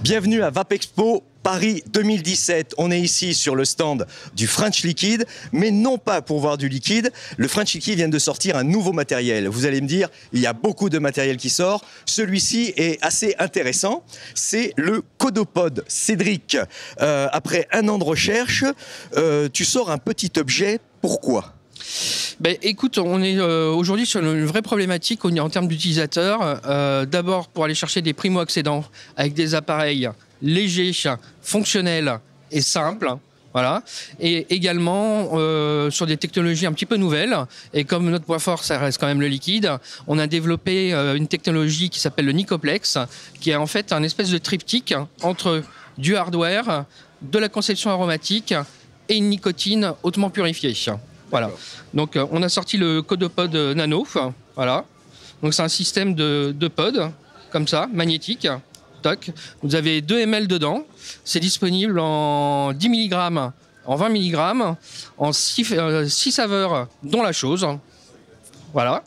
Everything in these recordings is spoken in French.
Bienvenue à Vapexpo Paris 2017. On est ici sur le stand du French Liquid, mais non pas pour voir du liquide. Le French Liquid vient de sortir un nouveau matériel. Vous allez me dire, il y a beaucoup de matériel qui sort. Celui-ci est assez intéressant. C'est le Codopod. Cédric, après un an de recherche, tu sors un petit objet. Pourquoi ? Ben, écoute, on est aujourd'hui sur une vraie problématique en termes d'utilisateurs. D'abord, pour aller chercher des primo-accédants avec des appareils légers, fonctionnels et simples. Voilà. Et également sur des technologies un petit peu nouvelles. Et comme notre point fort, ça reste quand même le liquide, on a développé une technologie qui s'appelle le Nicoplex, qui est en fait un espèce de triptyque entre du hardware, de la conception aromatique et une nicotine hautement purifiée. Voilà. Donc, on a sorti le Codopod Nano. Voilà. Donc, c'est un système de pod, comme ça, magnétique. Toc. Vous avez 2 ml dedans. C'est disponible en 10 mg, en 20 mg, en 6 saveurs, dont la chose. Voilà.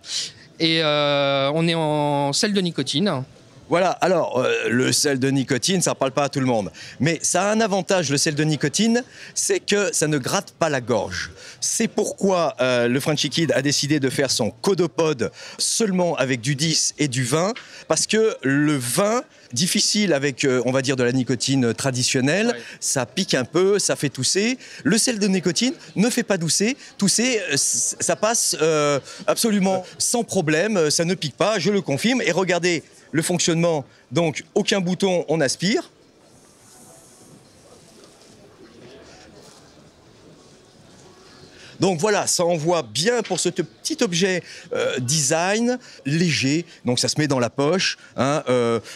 Et on est en sel de nicotine. Voilà, alors le sel de nicotine, ça ne parle pas à tout le monde. Mais ça a un avantage, le sel de nicotine, c'est que ça ne gratte pas la gorge. C'est pourquoi le French Liquid a décidé de faire son Codopod seulement avec du 10 et du 20, parce que le 20, difficile avec, on va dire, de la nicotine traditionnelle, ouais. Ça pique un peu, ça fait tousser. Le sel de nicotine ne fait pas tousser, ça passe absolument sans problème, ça ne pique pas, je le confirme. Et regardez le fonctionnement, donc aucun bouton, on aspire. Donc voilà, ça envoie bien pour ce petit objet design, léger, donc ça se met dans la poche, hein,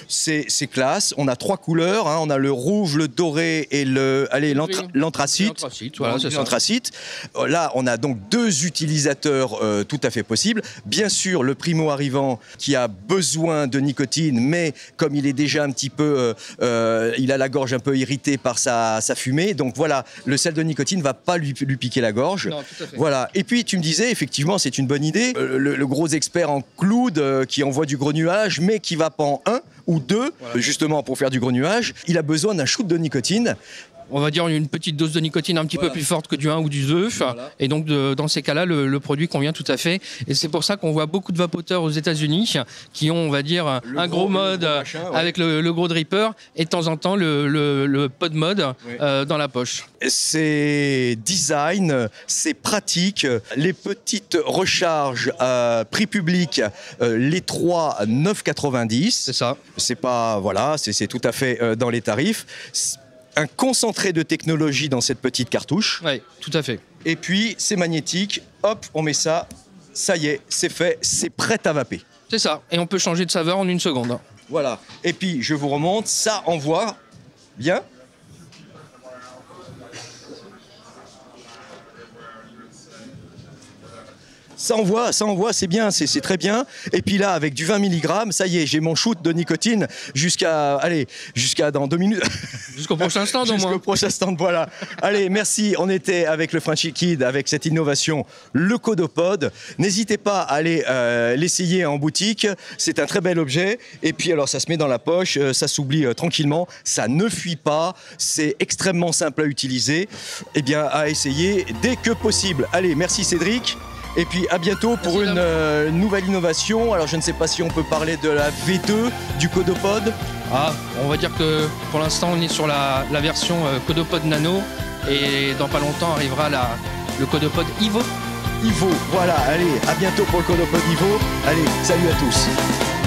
c'est classe. On a 3 couleurs, hein, on a le rouge, le doré et l'anthracite. Voilà, l'anthracite. Là, on a donc 2 utilisateurs tout à fait possibles. Bien sûr, le primo arrivant qui a besoin de nicotine, mais comme il est déjà un petit peu, il a la gorge un peu irritée par sa fumée, donc voilà, le sel de nicotine ne va pas lui piquer la gorge. Non. Voilà. Et puis tu me disais, effectivement, c'est une bonne idée. Le gros expert en cloud qui envoie du gros nuage, mais qui va pas en 1 ou 2, voilà. Justement pour faire du gros nuage, il a besoin d'un shoot de nicotine. On va dire une petite dose de nicotine un petit peu plus forte que du 1 ou du 2. Voilà. Et donc, dans ces cas-là, le produit convient tout à fait. Et c'est pour ça qu'on voit beaucoup de vapoteurs aux États-Unis qui ont, on va dire, un gros mode avec le gros dripper et de temps en temps le pod mode dans la poche. C'est design, c'est pratique. Les petites recharges prix public, les 3 9,90. C'est ça. C'est pas, voilà, c'est tout à fait dans les tarifs. Un concentré de technologie dans cette petite cartouche. Oui, tout à fait. Et puis, c'est magnétique. Hop, on met ça. Ça y est, c'est fait. C'est prêt à vaper. C'est ça. Et on peut changer de saveur en 1 seconde. Voilà. Et puis, je vous remonte. Ça envoie bien. Ça envoie, c'est bien, c'est très bien. Et puis là, avec du 20 mg, ça y est, j'ai mon shoot de nicotine jusqu'à dans 2 minutes. Jusqu'au prochain stand, au moins. Jusqu'au prochain stand, voilà. Allez, merci. On était avec le French Liquid, avec cette innovation, le Codopod. N'hésitez pas à aller l'essayer en boutique. C'est un très bel objet. Et puis, alors, ça se met dans la poche, ça s'oublie tranquillement. Ça ne fuit pas. C'est extrêmement simple à utiliser. Eh bien, à essayer dès que possible. Allez, merci Cédric. Et puis à bientôt pour une nouvelle innovation. Alors je ne sais pas si on peut parler de la V2 du Codopod. Ah, on va dire que pour l'instant on est sur la version Codopod Nano et dans pas longtemps arrivera le Codopod Evo. Voilà, allez, à bientôt pour le Codopod Evo. Allez, salut à tous.